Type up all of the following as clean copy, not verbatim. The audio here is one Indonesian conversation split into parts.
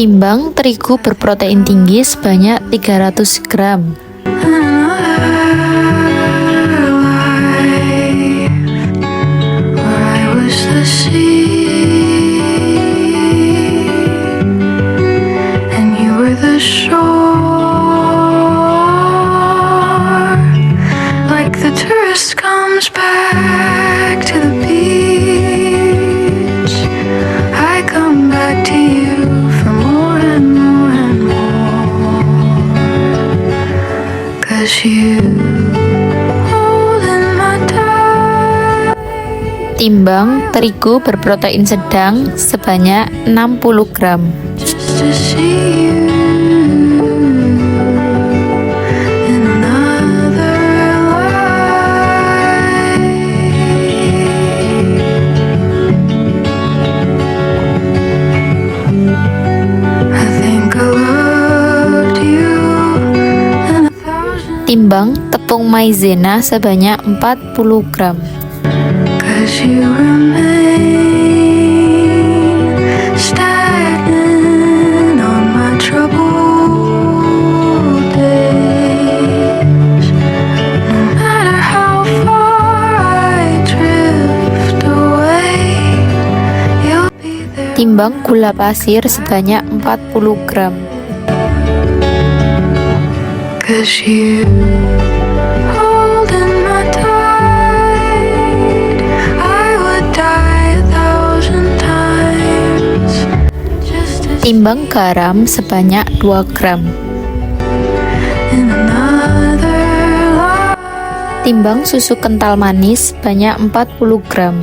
Timbang terigu berprotein tinggi sebanyak 300 gram. Timbang terigu berprotein sedang sebanyak 60 gram. Timbang tepung maizena sebanyak 40 gram. Timbang gula pasir sebanyak 40 gram. Timbang garam sebanyak 2 gram. Timbang susu kental manis sebanyak 40 gram.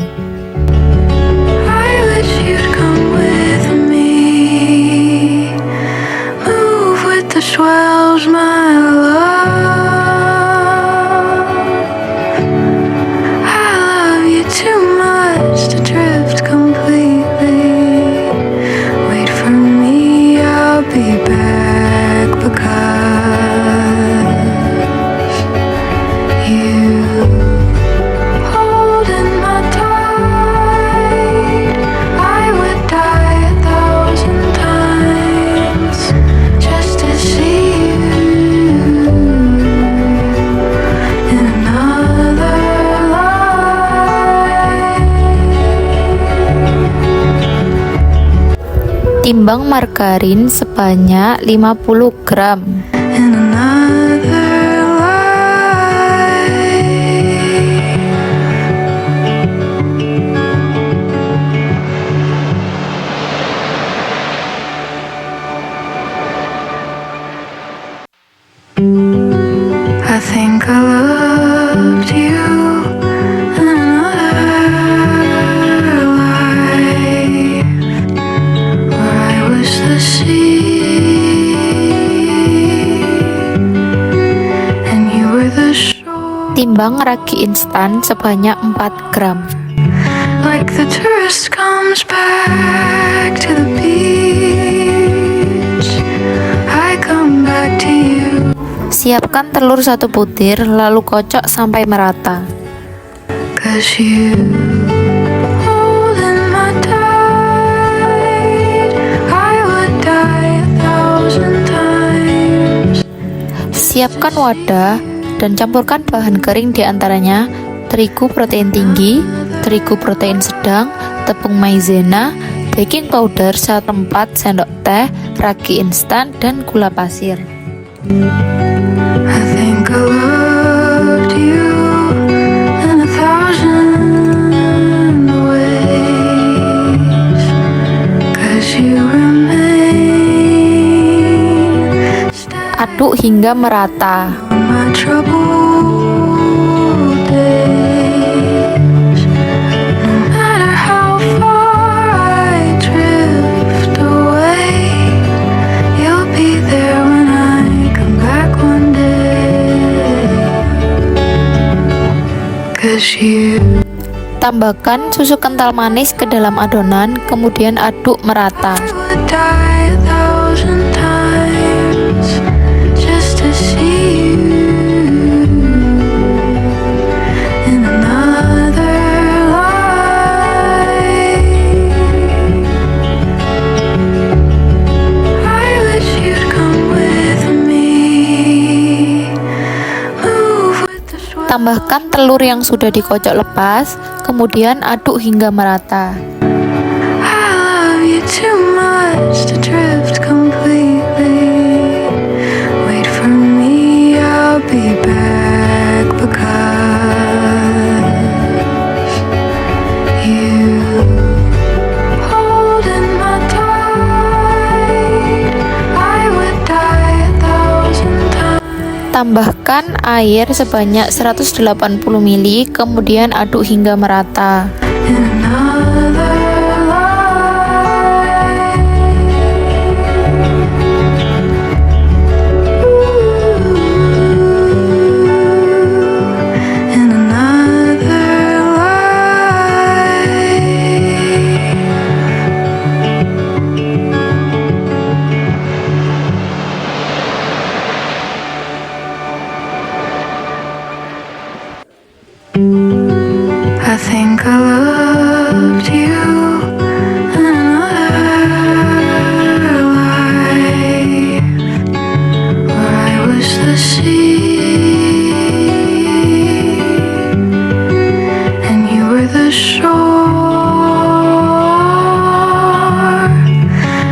Timbang margarin sebanyak 50 gram. I think I loved you. Timbang ragi instan sebanyak 4 gram. Like the tourist comes back to the beach, I come back to you. Siapkan telur 1 butir, lalu kocok sampai merata. 'Cause you holding my tight, I would die 1,000 times. Siapkan wadah dan campurkan bahan kering diantaranya terigu protein tinggi, terigu protein sedang, tepung maizena, baking powder 1/4 sendok teh, ragi instan, dan gula pasir. I think I loved you in 1,000 ways, 'cause you remain. Aduk hingga merata. My troubled days, no matter how far I drift away, you'll be there when I come back one day. 'Cause you. Tambahkan susu kental manis ke dalam adonan, kemudian aduk merata. I would die 1,000 times just to see you in another life. Tambahkan telur yang sudah dikocok lepas, kemudian aduk hingga merata. I love you too much to drift completely. Wait for me, I'll be back because you holding my tight. I would die 1,000 times. Tambahkan air sebanyak 180 ml, kemudian aduk hingga merata. In another I think I loved you in another life, where I was the sea and you were the shore.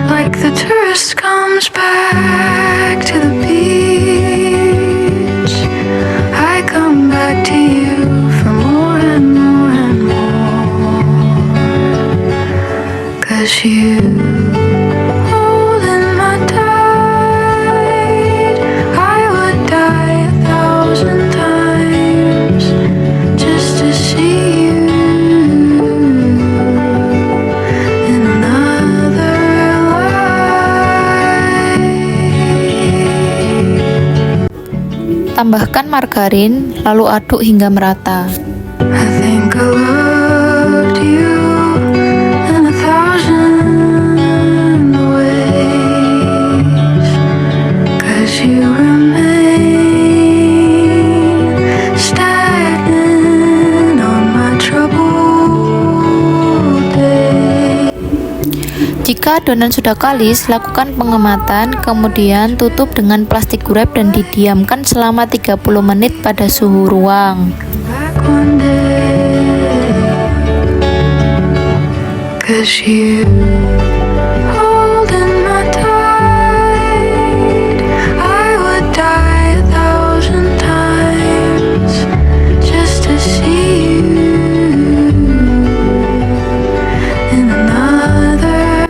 Like the tourist comes back to the beach, I come back to you for more and more and more. 'Cause you holding my tight. I would die 1,000 times just to see you in another life. Tambahkan margarin, lalu aduk hingga merata. I think I loved you in 1,000 ways, 'cause you remain stagnant on my troubled day. Jika adonan sudah kalis, lakukan pengematan, kemudian tutup dengan plastik wrap dan didiamkan selama 30 menit pada suhu ruang. Back one day, 'cause you holding my tight. I would die 1,000 times just to see you in another.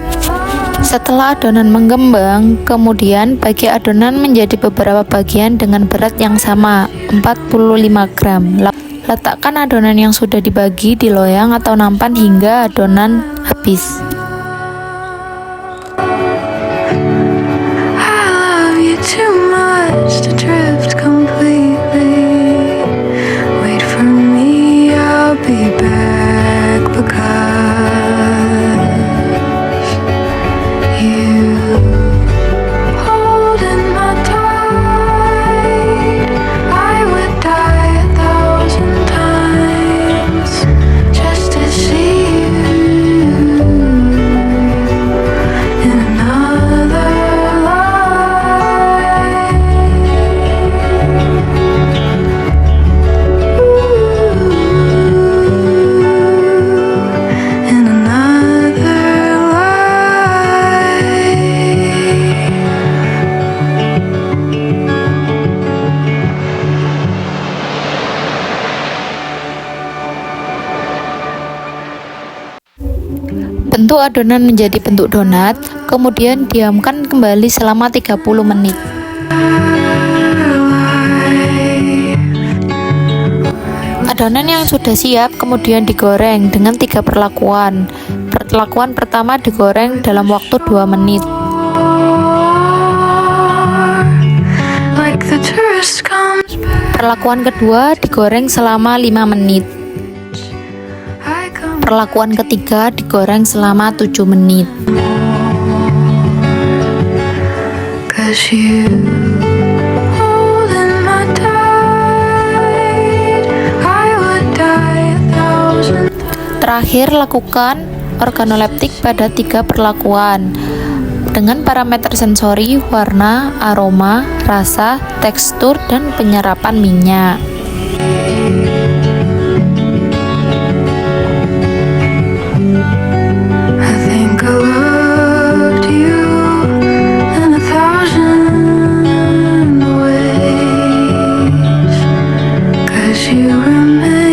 Setelah adonan mengembang, kemudian bagi adonan menjadi beberapa bagian dengan berat yang sama, 45 gram. Letakkan adonan yang sudah dibagi di loyang atau nampan hingga adonan habis. I love you too much to drift completely. Wait for me, I'll be back because you holding my tight. I would die 1,000 times just to see you in another life. In another life. Bentuk adonan menjadi bentuk donat, kemudian diamkan kembali selama 30 menit. Adonan yang sudah siap kemudian digoreng dengan 3 perlakuan. Perlakuan pertama digoreng dalam waktu 2 menit. Like the tourist comes back, Perlakuan kedua digoreng selama 5 menit. I come Perlakuan ketiga digoreng selama 7 menit. 'cause you holding my tight. I would die 1,000. Terakhir, lakukan organoleptik pada 3 perlakuan dengan parameter sensori, warna, aroma, rasa, tekstur, dan penyerapan minyak. I think I loved you in 1,000 ways, 'cause you remain